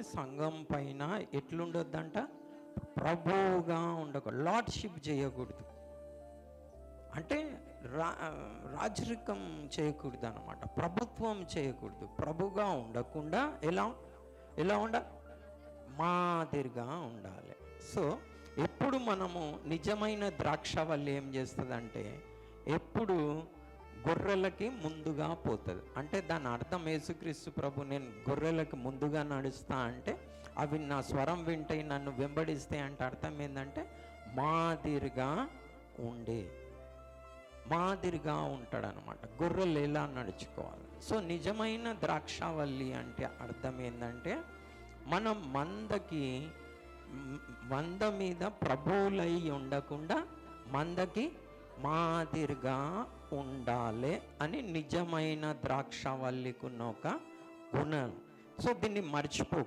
సంఘం పైన ఎట్లుండొద్దంట, ప్రభువుగా ఉండకూడదు, లార్డ్షిప్ చేయకూడదు. అంటే రాజరికం చేయకూడదు అనమాట, ప్రభుత్వం చేయకూడదు. ప్రభుగా ఉండకుండా ఎలా ఉండాలి, మాదిరిగా ఉండాలి. సో ఎప్పుడు మనము నిజమైన ద్రాక్షవల్లి ఏం చేస్తుందంటే, ఎప్పుడు గొర్రెలకి ముందుగా పోతుంది. అంటే దాని అర్థం, యేసుక్రీస్తు ప్రభు నేను గొర్రెలకి ముందుగా నడుస్తా అంటే, అవి నా స్వరం వింటాయి, నన్ను వెంబడిస్తాయి అంటే అర్థం ఏంటంటే మాదిరిగా ఉంటాడనమాట. గొర్రెలు ఎలా నడుచుకోవాలి. సో నిజమైన ద్రాక్షవల్లి అంటే అర్థం ఏంటంటే, మనం మంద మీద ప్రభువులై ఉండకుండా మందకి మాదిరిగా ఉండాలి అని నిజమైన ద్రాక్షవల్లికున్న ఒక గుణం. సో దీన్ని మర్చిపో